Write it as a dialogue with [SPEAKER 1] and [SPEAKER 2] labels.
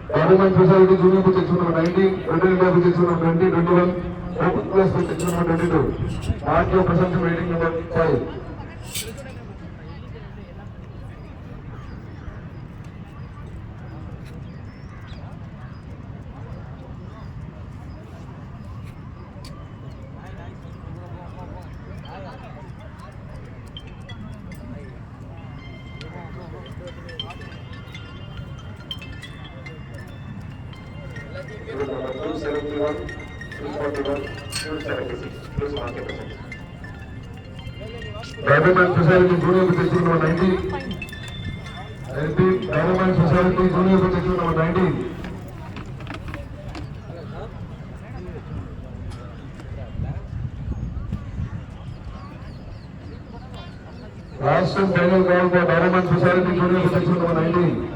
[SPEAKER 1] Government Society Junior Section number 19, Federal India Section number 20, 21, Open Class Section number 22. Mark your presence in meeting number 5. Number 271, 241, 276. Please mark your presence. Government Society Junior Section number 19. Government Society Junior Section number 19. Last and final call for Government Society Junior Section number 19.